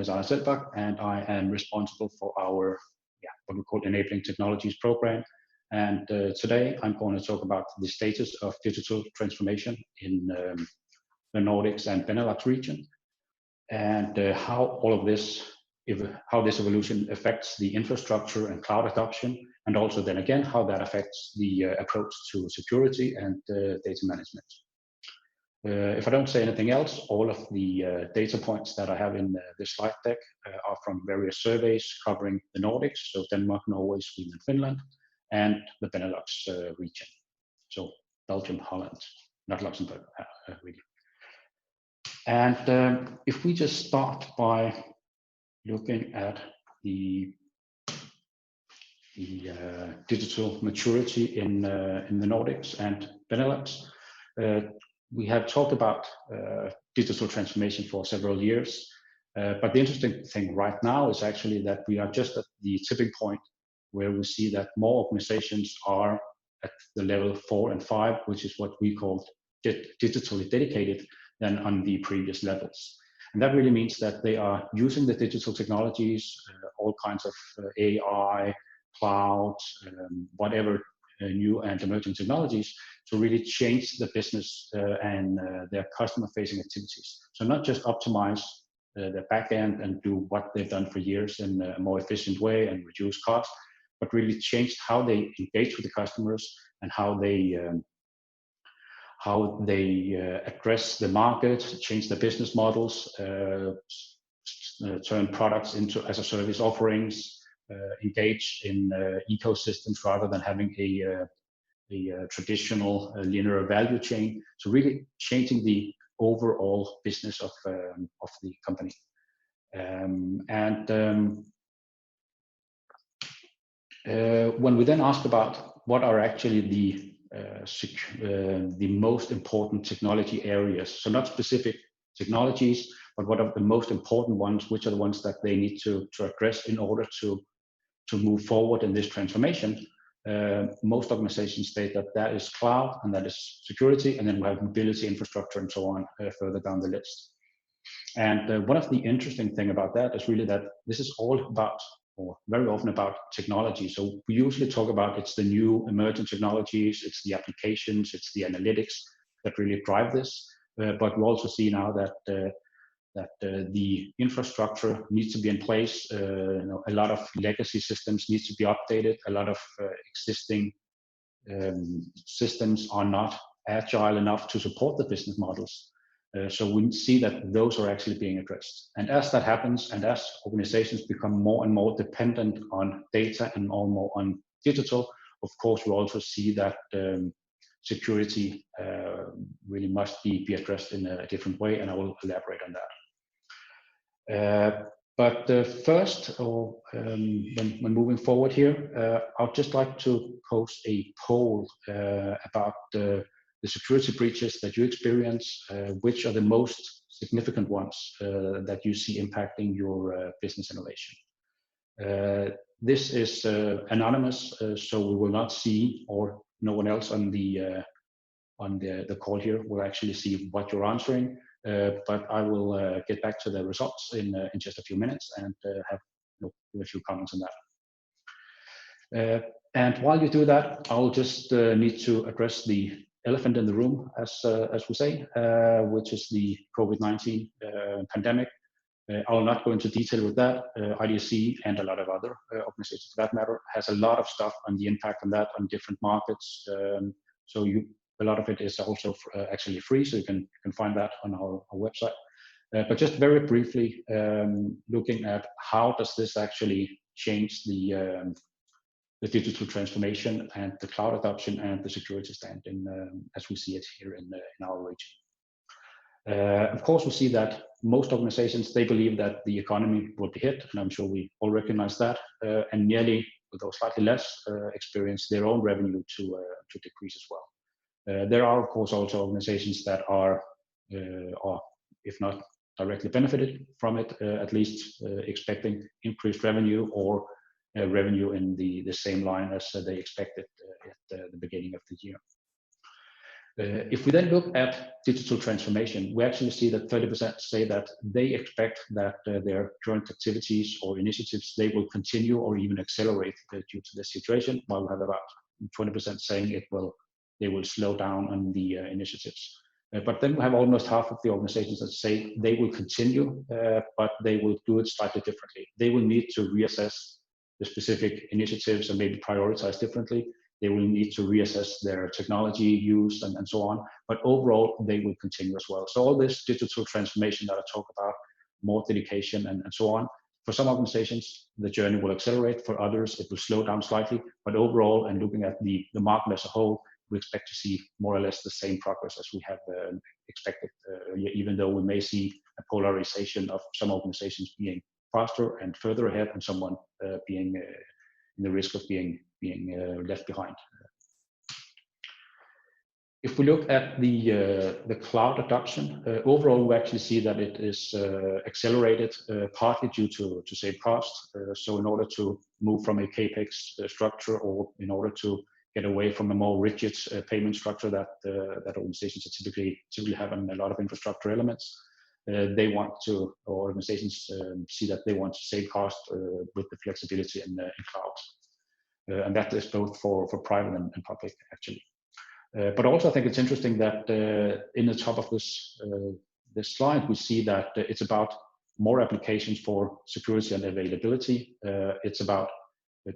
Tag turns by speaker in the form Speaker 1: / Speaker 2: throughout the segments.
Speaker 1: is Arne Selbach, and I am responsible for our what we call Enabling Technologies program. And today I'm going to talk about the status of digital transformation in the Nordics and Benelux region, and how all of this, how this evolution affects the infrastructure and cloud adoption, and also then again how that affects the approach to security and data management. If I don't say anything else, all of the data points that I have in this slide deck are from various surveys covering the Nordics, so Denmark, Norway, Sweden, and Finland, and the Benelux region, so Belgium, Holland, not Luxembourg, really. And if we just start by looking at the digital maturity in the Nordics and Benelux, we have talked about digital transformation for several years, but the interesting thing right now is actually that we are just at the tipping point where we see that more organizations are at the level 4 and 5, which is what we call digitally dedicated, than on the previous levels. And that really means that they are using the digital technologies, all kinds of AI, cloud, whatever new and emerging technologies, to really change the business and their customer-facing activities. So not just optimize their back-end and do what they've done for years in a more efficient way and reduce costs, but really change how they engage with the customers and how they address the market, change their business models, turn products into as-a-service offerings, engage in ecosystems rather than having a traditional linear value chain. So really changing the overall business of the company. When we then ask about what are actually the most important technology areas, so not specific technologies, but what are the most important ones, which are the ones that they need to address in order to move forward in this transformation, most organizations state that that is cloud and that is security, and then we have mobility, infrastructure, and so on further down the list. And one of the interesting thing about that is really that this is all about, or very often about, technology. So we usually talk about it's the new emerging technologies, it's the applications, it's the analytics that really drive this. But we also see now that the infrastructure needs to be in place. A lot of legacy systems need to be updated. A lot of existing systems are not agile enough to support the business models. So we see that those are actually being addressed. And as that happens, and as organizations become more and more dependent on data and more on digital, of course, we also see that security really must be addressed in a different way, and I will elaborate on that. But first, when moving forward here, I'd just like to post a poll about the security breaches that you experience. Which are the most significant ones that you see impacting your business innovation? This is anonymous, so we will not see, or no one else on the call here will actually see what you're answering. But I will get back to the results in just a few minutes and have a few comments on that. And while you do that, I'll just need to address the elephant in the room, as we say, which is the COVID-19 pandemic. I will not go into detail with that. IDC and a lot of other organizations, for that matter, has a lot of stuff on the impact on that on different markets. So a lot of it is also actually free, so you can find that on our website. But just very briefly, looking at how does this actually change the digital transformation and the cloud adoption and the security standing as we see it here in our region. Of course, we see that most organizations, they believe that the economy will be hit, and I'm sure we all recognize that, and nearly, although slightly less, experience their own revenue to decrease as well. There are, of course, also organizations that are, or if not directly benefited from it, at least expecting increased revenue or revenue in the same line as they expected at the beginning of the year. If we then look at digital transformation, we actually see that 30% say that they expect that their current activities or initiatives, they will continue or even accelerate due to this situation, while we have about 20% saying they will slow down on the initiatives. But then we have almost half of the organizations that say they will continue, but they will do it slightly differently. They will need to reassess the specific initiatives and maybe prioritize differently. They will need to reassess their technology use and so on. But overall, they will continue as well. So all this digital transformation that I talk about, more dedication and so on, for some organizations, the journey will accelerate. For others, it will slow down slightly. But overall, and looking at the market as a whole, we expect to see more or less the same progress as we have expected, even though we may see a polarization of some organizations being faster and further ahead, and someone being in the risk of being left behind. If we look at the cloud adoption, overall, we actually see that it is accelerated, partly due to save costs. So in order to move from a CapEx structure, or in order to get away from a more rigid payment structure that organizations typically have in a lot of infrastructure elements, they want to, or organizations see that they want to save cost with the flexibility in cloud. And that is both for private and public, actually. But also, I think it's interesting that in the top of this slide, we see that it's about more applications for security and availability. It's about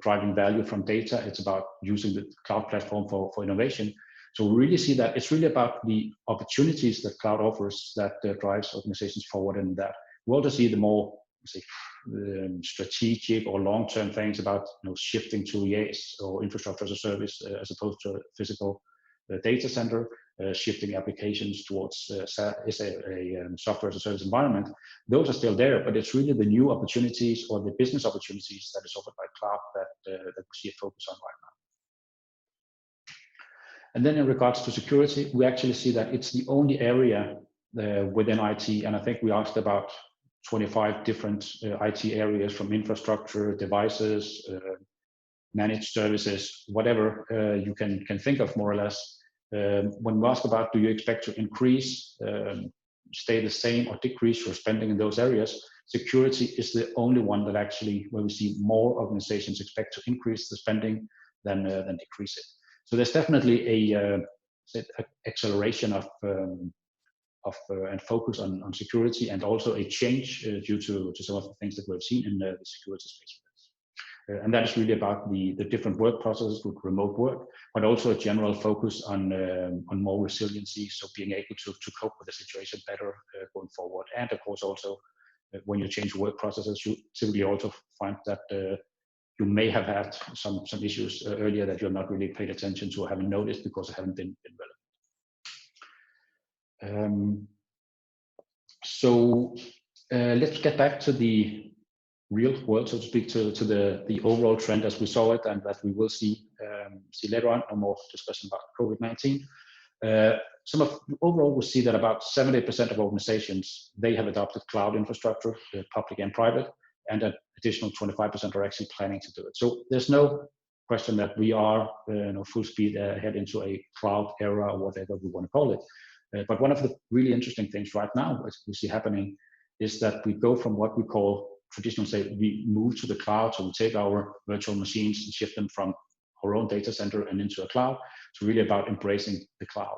Speaker 1: driving value from data. It's about using the cloud platform for innovation. So we really see that it's really about the opportunities that cloud offers that drives organizations forward, and that we also see the more strategic or long-term things about shifting to EAS, or infrastructure as a service, as opposed to a physical data center, shifting applications towards a software as a service environment. Those are still there, but it's really the new opportunities or the business opportunities that is offered by cloud that we see a focus on right now. And then in regards to security, we actually see that it's the only area within IT, and I think we asked about 25 different IT areas, from infrastructure, devices, managed services, whatever you can think of, more or less. When we ask about, do you expect to increase, stay the same, or decrease your spending in those areas, security is the only one that actually, where we see more organizations expect to increase the spending than decrease it. So there's definitely a acceleration of and focus on security, and also a change due to some of the things that we've seen in the security space. And that is really about the different work processes with remote work, but also a general focus on more resiliency, so being able to cope with the situation better going forward. And of course, also when you change work processes, you typically also find that you may have had some issues earlier that you're not really paid attention to or haven't noticed because they haven't been relevant. So let's get back to the real world, so to speak, to the overall trend as we saw it, and that we will see later on, and more discussion about COVID-19. Overall, we see that about 70% of organizations, they have adopted cloud infrastructure, public and private, and an additional 25% are actually planning to do it. So there's no question that we are full speed ahead into a cloud era, or whatever we want to call it. But one of the really interesting things right now, as we see happening, is that we go from what we call traditional, say, we move to the cloud, so we take our virtual machines and shift them from our own data center and into a cloud. It's really about embracing the cloud.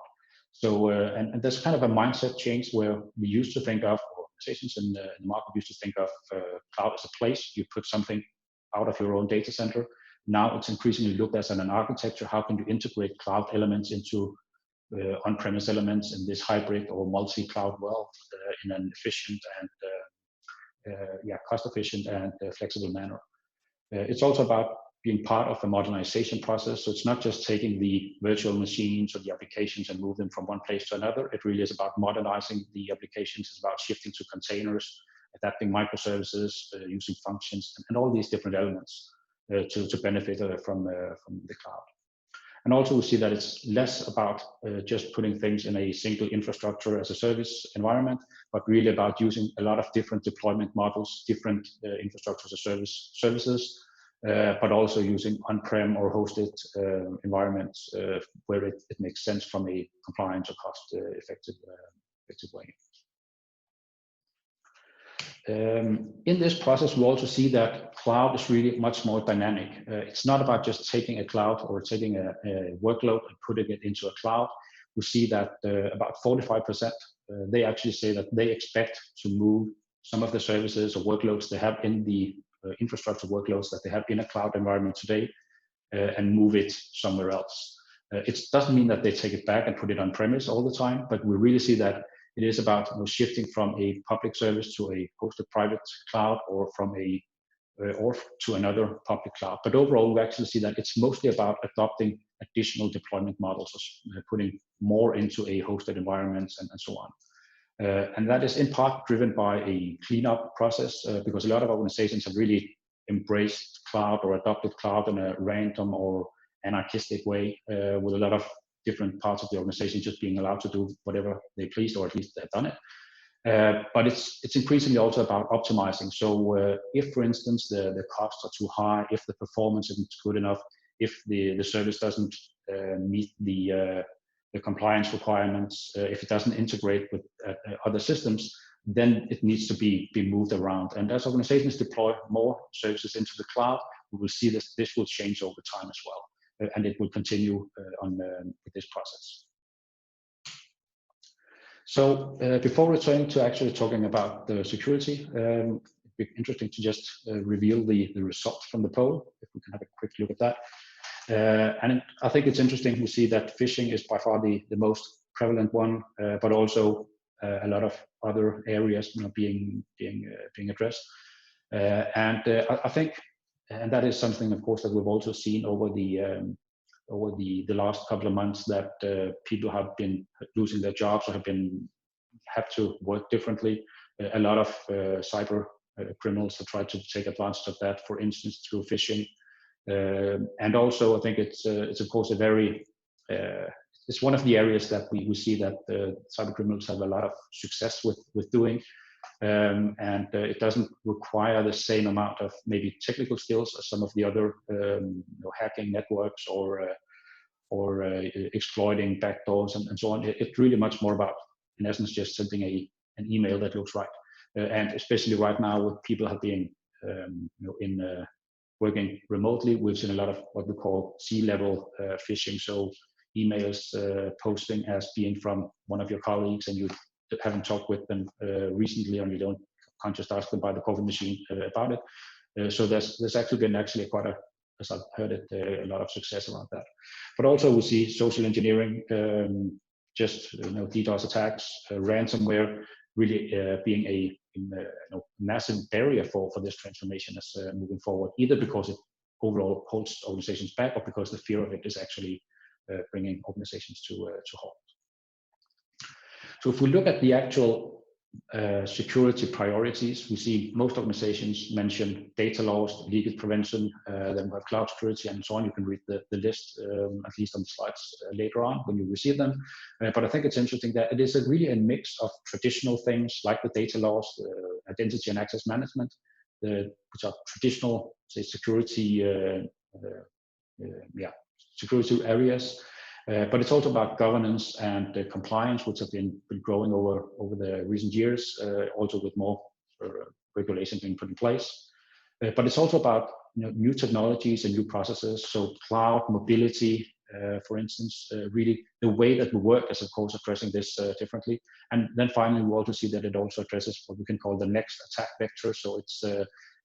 Speaker 1: So, and there's kind of a mindset change where we used to think of, or organizations in the market used to think of cloud as a place. You put something out of your own data center. Now it's increasingly looked at as an architecture. How can you integrate cloud elements into on-premise elements in this hybrid or multi-cloud world in an efficient and cost-efficient and flexible manner. It's also about being part of the modernization process. So it's not just taking the virtual machines or the applications and move them from one place to another. It really is about modernizing the applications. It's about shifting to containers, adapting microservices, using functions, and all these different elements to benefit from the cloud. And also we see that it's less about just putting things in a single infrastructure as a service environment, but really about using a lot of different deployment models, different infrastructure as a services, but also using on-prem or hosted environments where it makes sense from a compliance or cost-effective way. In this process, we also see that cloud is really much more dynamic. It's not about just taking a cloud or taking a workload and putting it into a cloud. We see that about 45%, they actually say that they expect to move some of the services or workloads they have in the infrastructure workloads that they have in a cloud environment today and move it somewhere else. It doesn't mean that they take it back and put it on premise all the time, but we really see that it is about shifting from a public service to a hosted private cloud or from a or to another public cloud. But overall, we actually see that it's mostly about adopting additional deployment models, putting more into a hosted environment and so on. And that is in part driven by a cleanup process because a lot of organizations have really embraced cloud or adopted cloud in a random or anarchistic way with a lot of different parts of the organization just being allowed to do whatever they please, or at least they've done it. But it's increasingly also about optimizing. So if, for instance, the costs are too high, if the performance isn't good enough, if the service doesn't meet the compliance requirements, if it doesn't integrate with other systems, then it needs to be moved around. And as organizations deploy more services into the cloud, we will see this will change over time as well, and it will continue on with this process. So before returning to actually talking about the security, it'd be interesting to just reveal the results from the poll, if we can have a quick look at that. And I think it's interesting to see that phishing is by far the most prevalent one, but also a lot of other areas being addressed. And I think, and that is something, of course, that we've also seen over the last couple of months, that people have been losing their jobs or have to work differently. A lot of cyber criminals have tried to take advantage of that, for instance, through phishing. And also, I think it's of course a very it's one of the areas that we see that cyber criminals have a lot of success with doing, and it doesn't require the same amount of maybe technical skills as some of the other hacking networks or exploiting backdoors and so on. It's really much more about, in essence, just sending an email that looks right, and especially right now with people have been working remotely, we've seen a lot of what we call C-level phishing. So emails posting as being from one of your colleagues, and you haven't talked with them recently, and you can't just ask them by the coffee machine about it. So there's actually been quite a, as I've heard it, a lot of success around that. But also we see social engineering, just DDoS attacks, ransomware, really being a massive barrier for this transformation as moving forward, either because it overall holds organizations back or because the fear of it is actually bringing organizations to halt. So if we look at the actual security priorities, we see most organizations mention data loss, leakage prevention, then we have cloud security and so on. You can read the list, at least on the slides later on when you receive them. But I think it's interesting that it is really a mix of traditional things like the data loss, identity and access management, which are traditional, say, security security areas. But it's also about governance and compliance, which have been growing over the recent years, also with more regulation being put in place. But it's also about new technologies and new processes. So cloud mobility, for instance, really the way that we work is, of course, addressing this differently. And then finally, we also see that it also addresses what we can call the next attack vector. So it's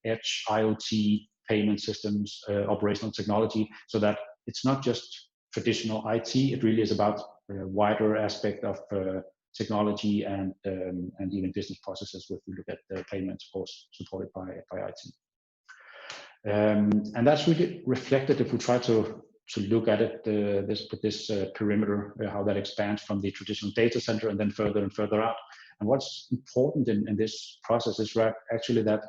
Speaker 1: edge, IoT, payment systems, operational technology, so that it's not just traditional IT, it really is about a wider aspect of technology and even business processes, if we look at the payments, of course, supported by IT. And that's really reflected if we try to look at it, this perimeter, how that expands from the traditional data center and then further and further out. And what's important in this process is actually that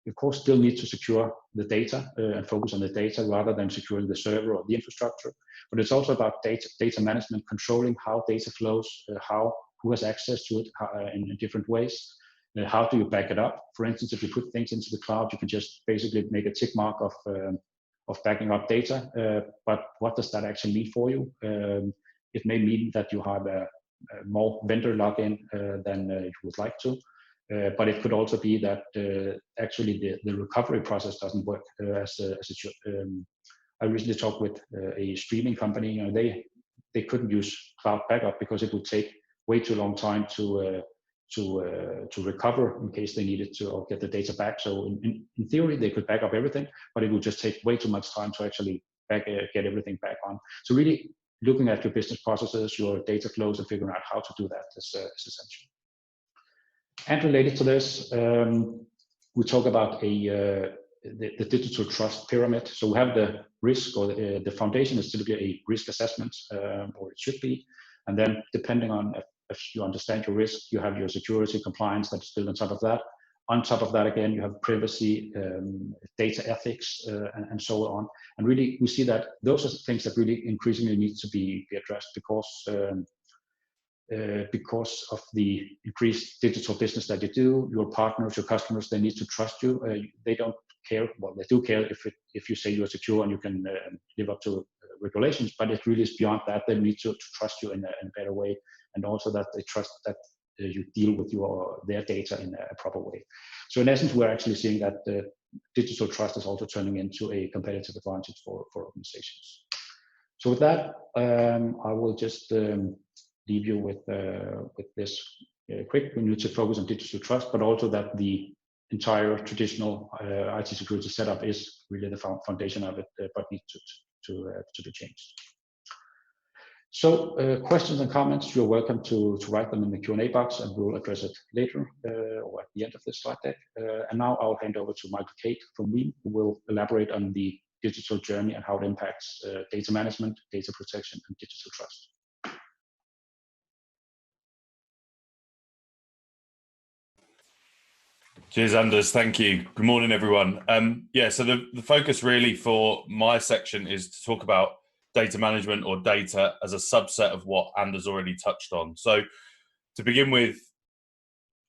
Speaker 1: we, of course, still need to secure the data and focus on the data rather than securing the server or the infrastructure. But it's also about data management, controlling how data flows, who has access to it in different ways. How do you back it up? For instance, if you put things into the cloud, you can just basically make a tick mark of backing up data, but what does that actually mean for you? It may mean that you have a more vendor login than you would like to, but it could also be that actually the recovery process doesn't work as it should. I recently talked with a streaming company. You know, they couldn't use cloud backup because it would take way too long time to recover in case they needed to or get the data back. So in theory, they could back up everything, but it would just take way too much time to actually get everything back on. So really looking at your business processes, your data flows, and figuring out how to do that is essential. And related to this, we talk about the digital trust pyramid. So we have the risk, or the foundation is typically a risk assessment, or it should be. And then depending on if you understand your risk, you have your security compliance that's built on top of that. On top of that, again, you have privacy, data ethics, and so on. And really, we see that those are things that really increasingly need to be addressed because of the increased digital business that you do. Your partners, your customers, they need to trust you. They don't care. Well, they do care if you say you're secure and you can live up to regulations, but it really is beyond that. They need to trust you in a better way, and also that they trust that you deal with their data in a proper way. So in essence, we're actually seeing that digital trust is also turning into a competitive advantage for organizations. So with that, I will just leave you with this quick. We need to focus on digital trust, but also that the entire traditional IT security setup is really the foundation of it, but needs to be changed. So questions and comments, you're welcome to write them in the Q&A box, and we'll address it later or at the end of this slide deck. And now I'll hand over to Michael Kate from Veeam, who will elaborate on the digital journey and how it impacts data management, data protection, and digital trust.
Speaker 2: Cheers, Anders. Thank you. Good morning, everyone. Yeah, so the focus really for my section is to talk about data management, or data, as a subset of what Anders already touched on. So to begin with,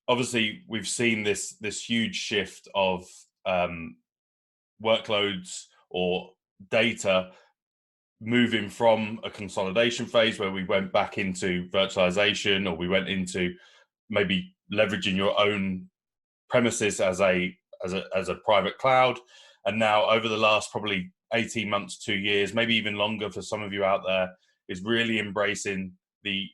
Speaker 2: obviously, we've seen this huge shift of workloads or data moving from a consolidation phase where we went back into virtualization, or we went into maybe leveraging your own premises as a private cloud. And now over the last probably 18 months, 2 years, maybe even longer for some of you out there, is really embracing the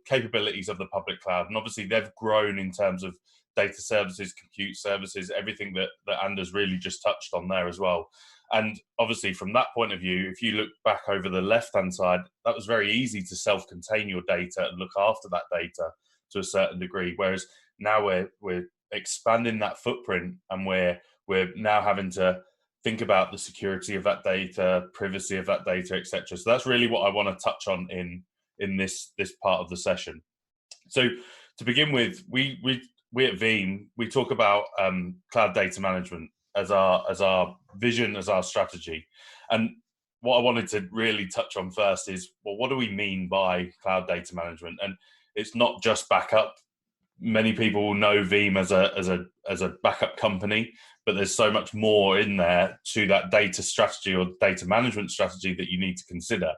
Speaker 2: capabilities of the public cloud. And obviously they've grown in terms of data services, compute services, everything that Anders really just touched on there as well. And obviously from that point of view, if you look back over the left-hand side, that was very easy to self-contain your data and look after that data to a certain degree. Whereas now we're expanding that footprint, and we're now having to think about the security of that data, privacy of that data, etc. So that's really what I want to touch on in this part of the session. So to begin with, we at Veeam, we talk about cloud data management as our vision, as our strategy. And what I wanted to really touch on first is, well, what do we mean by cloud data management? And it's not just backup. Many people will know Veeam as a backup company, but there's so much more in there to that data strategy or data management strategy that you need to consider.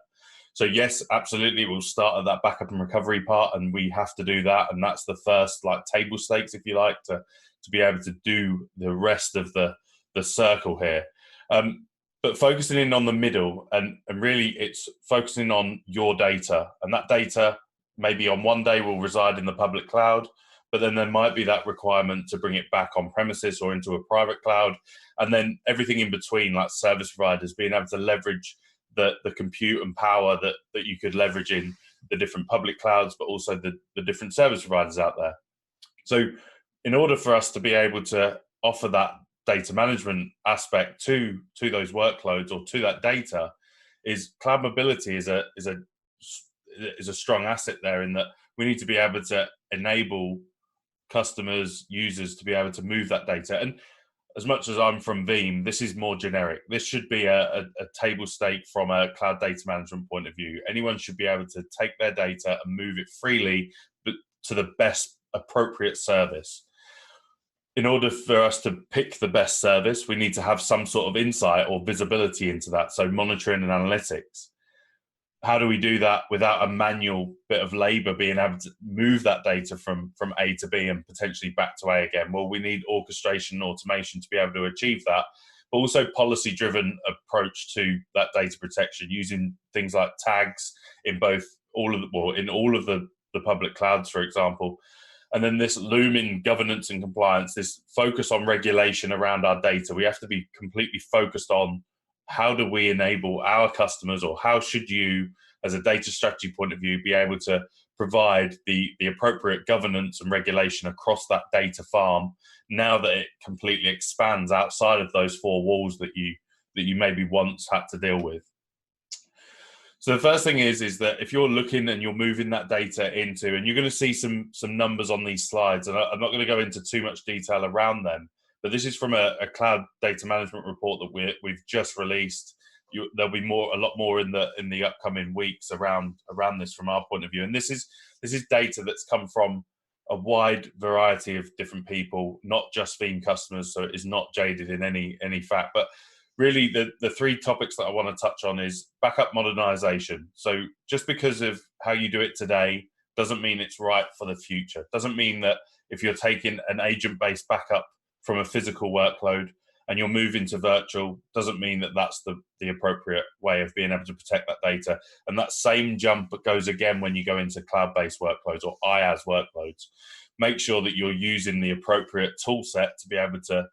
Speaker 2: So yes, absolutely, we'll start at that backup and recovery part, and we have to do that, and that's the first like table stakes, if you like, to be able to do the rest of the circle here. But focusing in on the middle, and really it's focusing on your data, and that data maybe on one day will reside in the public cloud, but then there might be that requirement to bring it back on premises or into a private cloud. And then everything in between, like service providers, being able to leverage the compute and power that you could leverage in the different public clouds, but also the different service providers out there. So in order for us to be able to offer that data management aspect to those workloads or to that data, is cloud mobility is a strong asset there, in that we need to be able to enable customers, users to be able to move that data. And as much as I'm from Veeam, this is more generic. This should be a table stake from a cloud data management point of view. Anyone should be able to take their data and move it freely, but to the best appropriate service. in order for us to pick the best service, we need to have some sort of insight or visibility into that. So monitoring and analytics. How do we do that without a manual bit of labor being able to move that data from A to B and potentially back to A again? Well, we need orchestration and automation to be able to achieve that, but also policy-driven approach to that data protection using things like tags in all of the public clouds, for example. And then this looming governance and compliance, this focus on regulation around our data. We have to be completely focused on how do we enable our customers, or how should you, as a data strategy point of view, be able to provide the appropriate governance and regulation across that data farm now that it completely expands outside of those four walls that you maybe once had to deal with. So the first thing is that if you're looking and you're moving that data into, and you're going to see some numbers on these slides, and I'm not going to go into too much detail around them, but this is from a cloud data management report that we've just released. There'll be a lot more in the upcoming weeks around this from our point of view. And this is data that's come from a wide variety of different people, not just Veeam customers, so it is not jaded in any fact. But really, the three topics that I want to touch on is backup modernization. So just because of how you do it today doesn't mean it's right for the future. Doesn't mean that if you're taking an agent-based backup from a physical workload and you're moving to virtual, doesn't mean that that's the appropriate way of being able to protect that data. And that same jump goes again when you go into cloud-based workloads or IaaS workloads. Make sure that you're using the appropriate tool set to be able to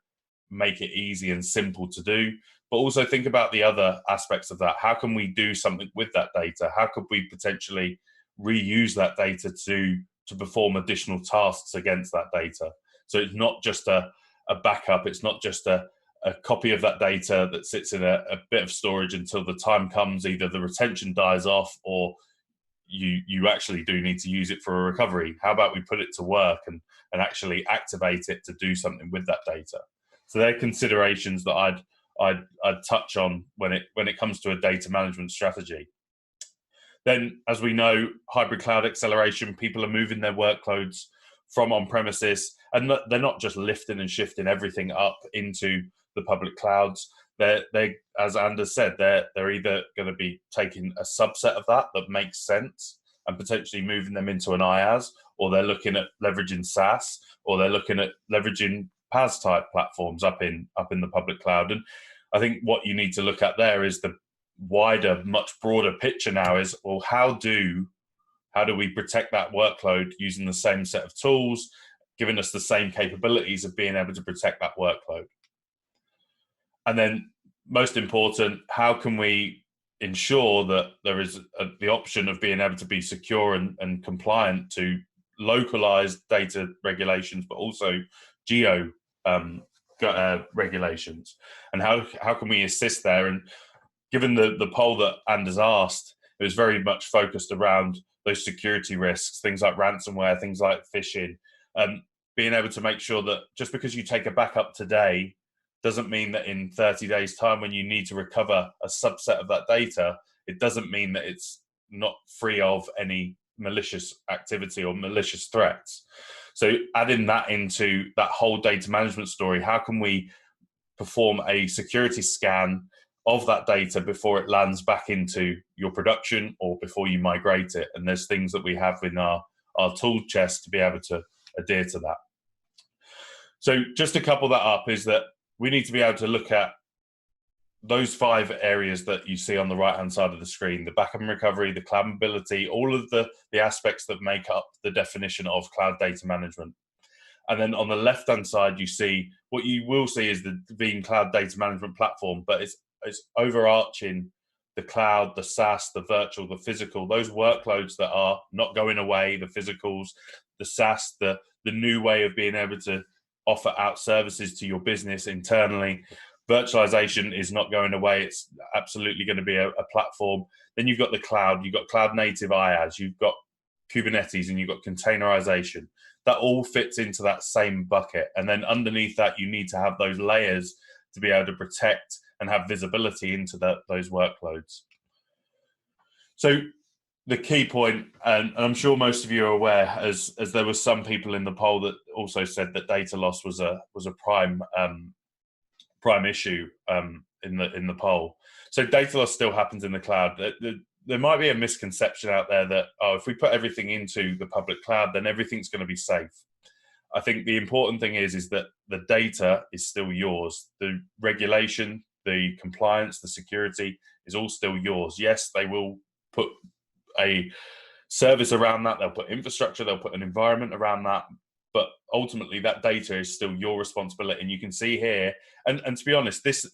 Speaker 2: make it easy and simple to do, but also think about the other aspects of that. How can we do something with that data? How could we potentially reuse that data to perform additional tasks against that data? So it's not just a backup, it's not just a copy of that data that sits in a bit of storage until the time comes, either the retention dies off or you actually do need to use it for a recovery. How about we put it to work and actually activate it to do something with that data? So they're considerations that I'd touch on when it comes to a data management strategy. Then, as we know, hybrid cloud acceleration, people are moving their workloads from on-premises, and they're not just lifting and shifting everything up into the public clouds. They, as Anders said, they're either going to be taking a subset of that makes sense and potentially moving them into an IaaS, or they're looking at leveraging SaaS, or they're looking at leveraging PaaS type platforms up in the public cloud. And I think what you need to look at there is the wider, much broader picture now is, well, how do we protect that workload using the same set of tools, giving us the same capabilities of being able to protect that workload? And then most important, how can we ensure that there is the option of being able to be secure and compliant to localized data regulations, but also geo regulations, and how can we assist there? And given the poll that Anders asked, it was very much focused around those security risks, things like ransomware, things like phishing, being able to make sure that just because you take a backup today doesn't mean that in 30 days time, when you need to recover a subset of that data, it doesn't mean that it's not free of any malicious activity or malicious threats. So adding that into that whole data management story, how can we perform a security scan of that data before it lands back into your production or before you migrate it? And there's things that we have in our tool chest to be able to adhere to that. So just to couple that up is that we need to be able to look at those 5 areas that you see on the right-hand side of the screen: the backup and recovery, the cloud mobility, all of the aspects that make up the definition of cloud data management. And then on the left-hand side, you see what you will see is the Veeam Cloud Data Management Platform, but it's overarching the cloud, the SaaS, the virtual, the physical, those workloads that are not going away, the physicals, the SaaS, the new way of being able to offer out services to your business internally. Virtualization is not going away. It's absolutely going to be a platform. Then you've got the cloud, you've got cloud native IaaS, you've got Kubernetes, and you've got containerization. That all fits into that same bucket. And then underneath that, you need to have those layers to be able to protect and have visibility into those workloads. So the key point, and I'm sure most of you are aware, as there were some people in the poll that also said that data loss was a prime issue in the poll. So data loss still happens in the cloud. There might be a misconception out there that, oh, if we put everything into the public cloud, then everything's going to be safe. I think the important thing is that the data is still yours. The regulation, the compliance, the security is all still yours. Yes, they will put a service around that, they'll put infrastructure, they'll put an environment around that, but ultimately that data is still your responsibility. And you can see here, and to be honest, this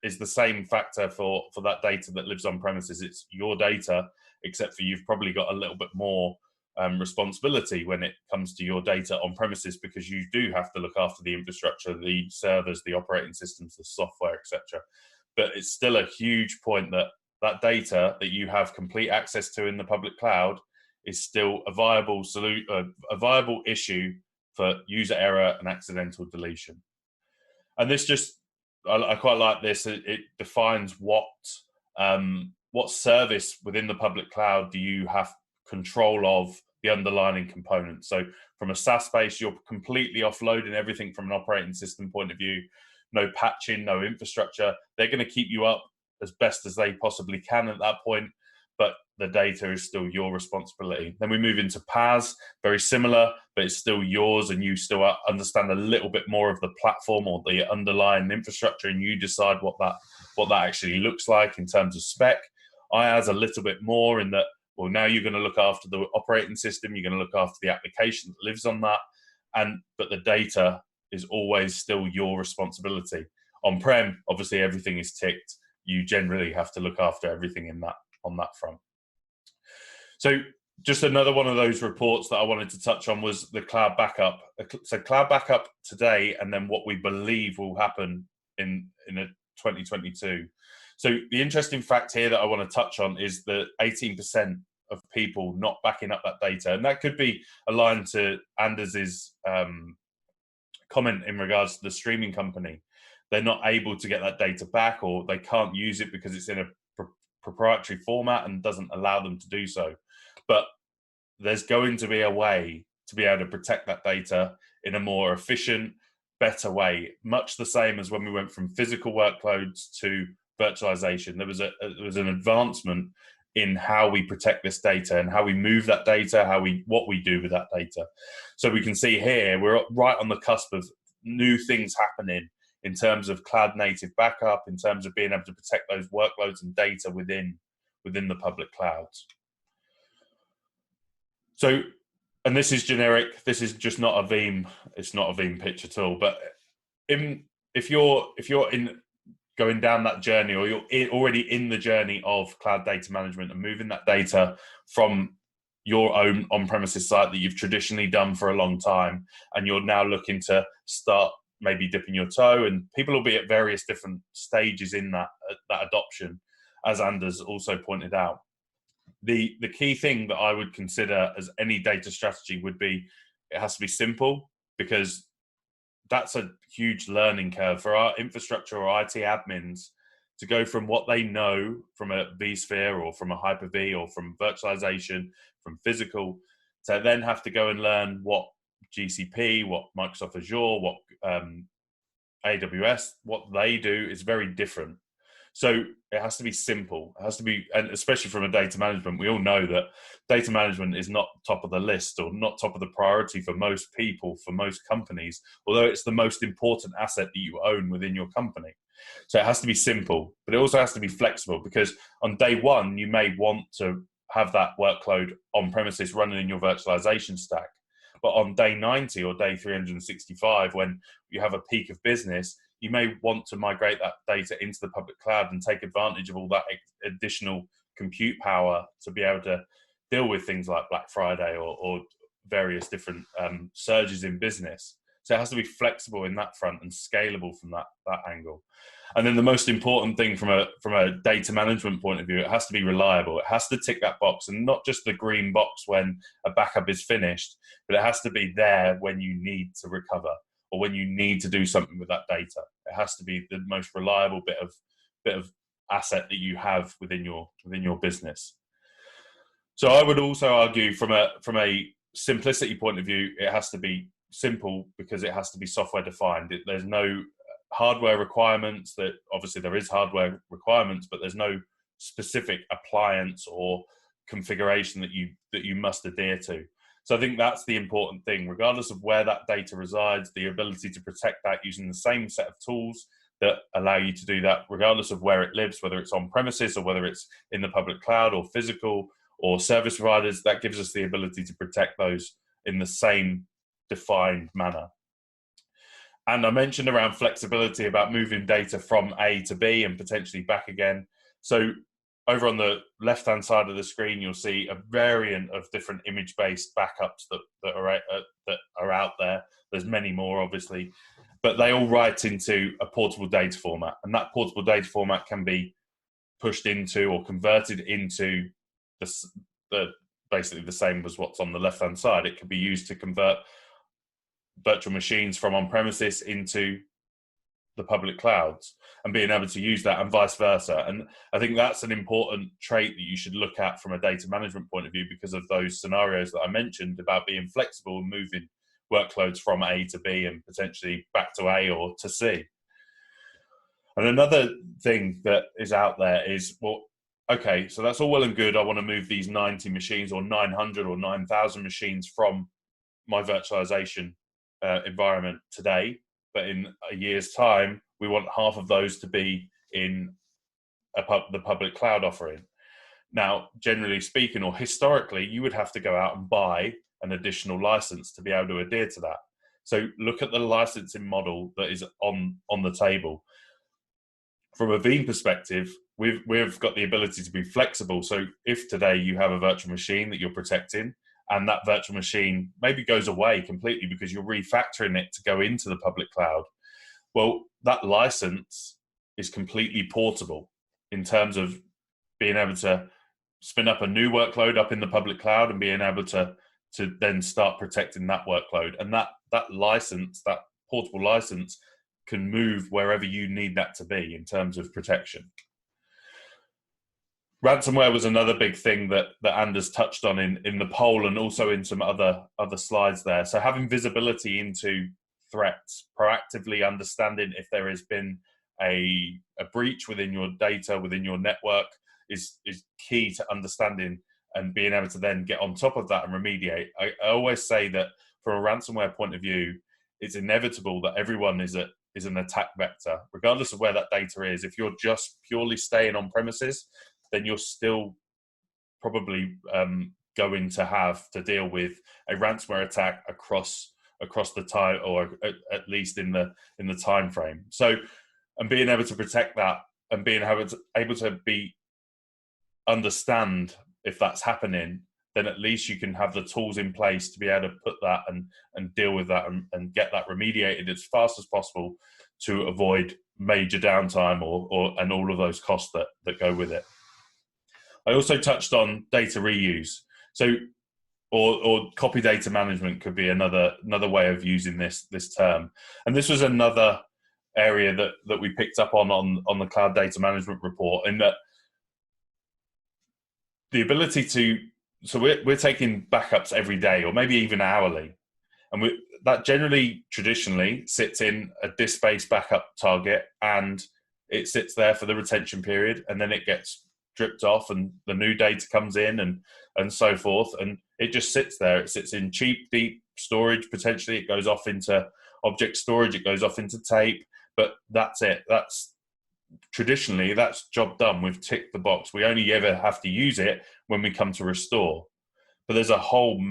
Speaker 2: is the same factor for that data that lives on premises. It's your data, except for you've probably got a little bit more responsibility when it comes to your data on premises, because you do have to look after the infrastructure, the servers, the operating systems, the software, etc. But it's still a huge point that data that you have complete access to in the public cloud is still a viable issue for user error and accidental deletion. And this just, I quite like this. It defines what service within the public cloud do you have control of the underlying components. So from a SaaS base, you're completely offloading everything from an operating system point of view. No patching, no infrastructure. They're going to keep you up as best as they possibly can at that point, but the data is still your responsibility. Then we move into PaaS, very similar, but it's still yours, and you still understand a little bit more of the platform or the underlying infrastructure, and you decide what that actually looks like in terms of spec. IaaS a little bit more in that, well, now you're going to look after the operating system, you're going to look after the application that lives on that, but the data is always still your responsibility. On-prem, obviously everything is ticked. You generally have to look after everything on that front. So just another one of those reports that I wanted to touch on was the cloud backup. So cloud backup today, and then what we believe will happen in 2022. So the interesting fact here that I want to touch on is that 18% of people not backing up that data, and that could be aligned to Anders's comment in regards to the streaming company. They're not able to get that data back, or they can't use it because it's in a proprietary format and doesn't allow them to do so. But there's going to be a way to be able to protect that data in a more efficient, better way, much the same as when we went from physical workloads to virtualization. There was an advancement in how we protect this data and how we move that data, what we do with that data. So we can see here, we're right on the cusp of new things happening in terms of cloud native backup, in terms of being able to protect those workloads and data within the public clouds. So, and this is generic, this is just not a Veeam, it's not a Veeam pitch at all, but if you're going down that journey, or you're already in the journey of cloud data management and moving that data from your own on-premises site that you've traditionally done for a long time, and you're now looking to start maybe dipping your toe, and people will be at various different stages in that adoption, as Anders also pointed out. The key thing that I would consider as any data strategy would be, it has to be simple, because that's a huge learning curve for our infrastructure or IT admins to go from what they know from a vSphere or from a Hyper-V or from virtualization, from physical, to then have to go and learn what GCP, what Microsoft Azure, what AWS, what they do is very different. So it has to be simple. It has to be, and especially from a data management, we all know that data management is not top of the list or not top of the priority for most people, for most companies, although it's the most important asset that you own within your company. So it has to be simple, but it also has to be flexible, because on day one, you may want to have that workload on premises running in your virtualization stack. But on day 90 or day 365, when you have a peak of business, you may want to migrate that data into the public cloud and take advantage of all that additional compute power to be able to deal with things like Black Friday or various different surges in business. So it has to be flexible in that front and scalable from that angle. And then the most important thing from a data management point of view, it has to be reliable. It has to tick that box, and not just the green box when a backup is finished, but it has to be there when you need to recover or when you need to do something with that data. It has to be the most reliable bit of asset that you have within your business. So I would also argue from a simplicity point of view, it has to be simple because it has to be software defined. There's no hardware requirements. That obviously there is hardware requirements, but there's no specific appliance or configuration that you must adhere to. So I think that's the important thing, regardless of where that data resides, the ability to protect that using the same set of tools that allow you to do that, regardless of where it lives, whether it's on premises or whether it's in the public cloud or physical or service providers. That gives us the ability to protect those in the same defined manner. And I mentioned around flexibility about moving data from A to B and potentially back again. So over on the left-hand side of the screen, you'll see a variant of different image-based backups that are out there. There's many more, obviously, but they all write into a portable data format. And that portable data format can be pushed into or converted into basically the same as what's on the left-hand side. It can be used to convert virtual machines from on-premises into the public clouds and being able to use that and vice versa. And I think that's an important trait that you should look at from a data management point of view because of those scenarios that I mentioned about being flexible and moving workloads from A to B and potentially back to A or to C. And another thing that is out there is, well, okay, so that's all well and good. I want to move these 90 machines or 900 or 9,000 machines from my virtualization environment today. But in a year's time, we want half of those to be in the public cloud offering. Now, generally speaking, or historically, you would have to go out and buy an additional license to be able to adhere to that. So look at the licensing model that is on the table. From a Veeam perspective, we've got the ability to be flexible. So if today you have a virtual machine that you're protecting, and that virtual machine maybe goes away completely because you're refactoring it to go into the public cloud, well, that license is completely portable in terms of being able to spin up a new workload up in the public cloud and being able to then start protecting that workload. And that license, that portable license, can move wherever you need that to be in terms of protection. Ransomware was another big thing that Anders touched on in the poll and also in some other slides there. So having visibility into threats, proactively understanding if there has been a breach within your data, within your network is key to understanding and being able to then get on top of that and remediate. I always say that from a ransomware point of view, it's inevitable that everyone is an attack vector, regardless of where that data is. If you're just purely staying on premises, then you're still probably going to have to deal with a ransomware attack across the time, or at least in the time frame. So, and being able to protect that and being able to understand if that's happening, then at least you can have the tools in place to be able to put that and deal with that and get that remediated as fast as possible to avoid major downtime and all of those costs that go with it. I also touched on data reuse. So, or copy data management could be another way of using this term. And this was another area that we picked up on the cloud data management report, in that the ability to, so we're taking backups every day or maybe even hourly. And that generally, traditionally, sits in a disk-based backup target, and it sits there for the retention period, and then it gets dripped off and the new data comes in and so forth, and it just sits there. It sits in cheap, deep storage. Potentially it goes off into object storage, it goes off into tape, but that's it. That's traditionally, that's job done. We've ticked the box. We only ever have to use it when we come to restore. But there's a whole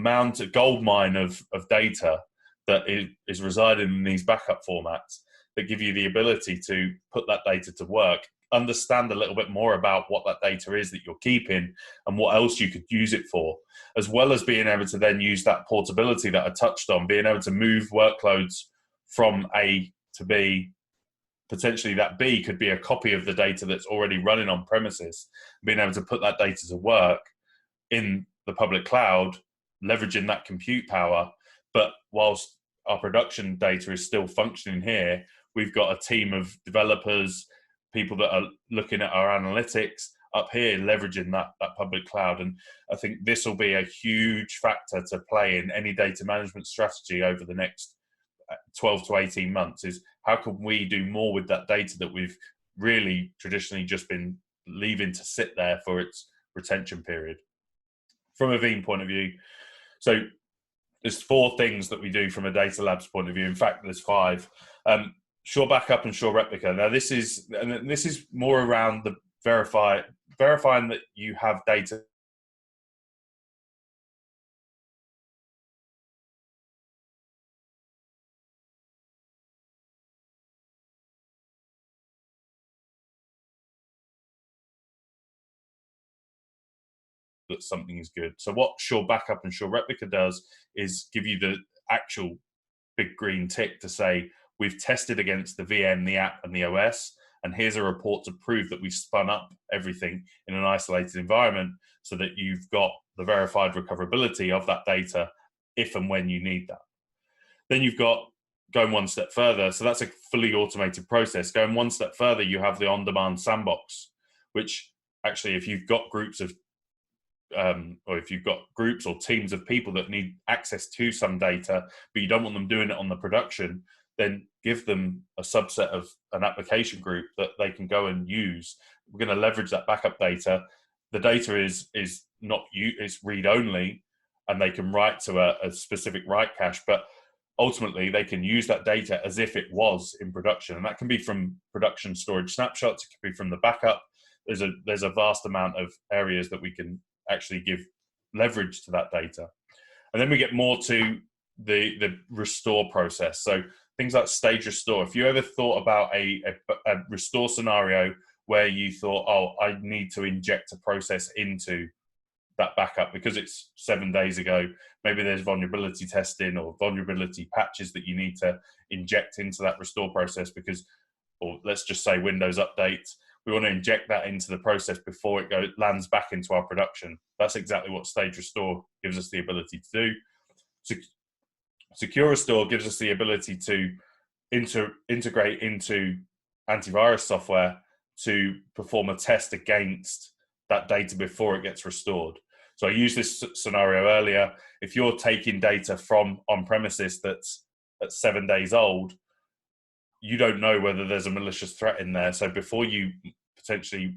Speaker 2: gold mine of data that is residing in these backup formats that give you the ability to put that data to work, understand a little bit more about what that data is that you're keeping and what else you could use it for, as well as being able to then use that portability that I touched on, being able to move workloads from A to B. Potentially that B could be a copy of the data that's already running on premises, being able to put that data to work in the public cloud, leveraging that compute power. But whilst our production data is still functioning here, we've got a team of developers, people that are looking at our analytics, up here leveraging that public cloud. And I think this will be a huge factor to play in any data management strategy over the next 12 to 18 months, is how can we do more with that data that we've really traditionally just been leaving to sit there for its retention period. From a Veeam point of view, so there's 4 things that we do from a data labs point of view. In fact, there's 5. Sure backup and sure replica. Now this is more around the verifying that you have data that something is good. So what sure backup and sure replica does is give you the actual big green tick to say, we've tested against the VM, the app, and the OS, and here's a report to prove that we spun up everything in an isolated environment so that you've got the verified recoverability of that data if and when you need that. Then you've got going one step further. So that's a fully automated process. Going one step further, you have the on-demand sandbox, which actually, if you've got groups of or if you've got groups or teams of people that need access to some data, but you don't want them doing it on the production, then give them a subset of an application group that they can go and use. We're going to leverage that backup data. The data is not it's read only, and they can write to a specific write cache, but ultimately they can use that data as if it was in production, and that can be from production storage snapshots. It can be from the backup. There's a vast amount of areas that we can actually give leverage to that data. And then we get more to the restore process. So things like stage restore. If you ever thought about a restore scenario where you thought, oh, I need to inject a process into that backup because it's 7 days ago, maybe there's vulnerability testing or vulnerability patches that you need to inject into that restore process because, or let's just say Windows updates, we want to inject that into the process before it lands back into our production. That's exactly what stage restore gives us the ability to do. Secure restore gives us the ability to integrate into antivirus software to perform a test against that data before it gets restored. So I used this scenario earlier. If you're taking data from on-premises that's 7 days old, you don't know whether there's a malicious threat in there. So before you potentially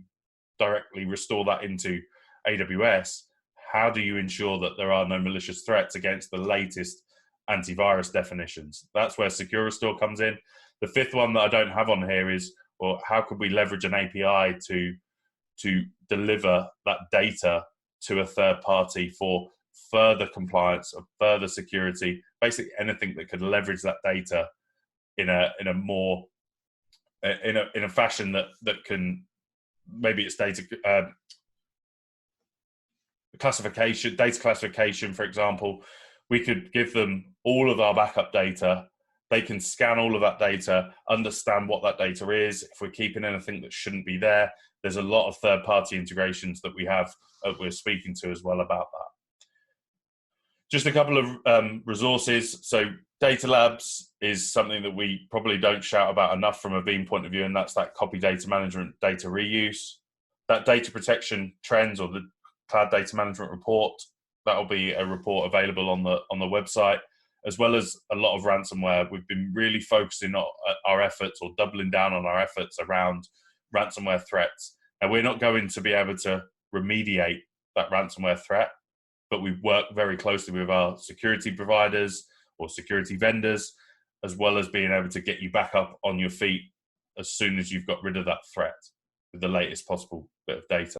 Speaker 2: directly restore that into AWS, how do you ensure that there are no malicious threats against the latest antivirus definitions? That's where secure restore comes in. The 5th one that I don't have on here is, well, how could we leverage an API to deliver that data to a third party for further compliance or further security, basically anything that could leverage that data in a fashion that can, maybe it's data classification, for example. We could give them all of our backup data. They can scan all of that data, understand what that data is. If we're keeping anything that shouldn't be there, there's a lot of third-party integrations that we have we're speaking to as well about that. Just a couple of resources. So Data Labs is something that we probably don't shout about enough from a Veeam point of view, and that's that copy data management, data reuse. That data protection trends, or the cloud data management report, that'll be a report available on the website, as well as a lot of ransomware. We've been really focusing on our efforts, or doubling down on our efforts around ransomware threats. Now, we're not going to be able to remediate that ransomware threat, but we work very closely with our security providers or security vendors, as well as being able to get you back up on your feet as soon as you've got rid of that threat with the latest possible bit of data.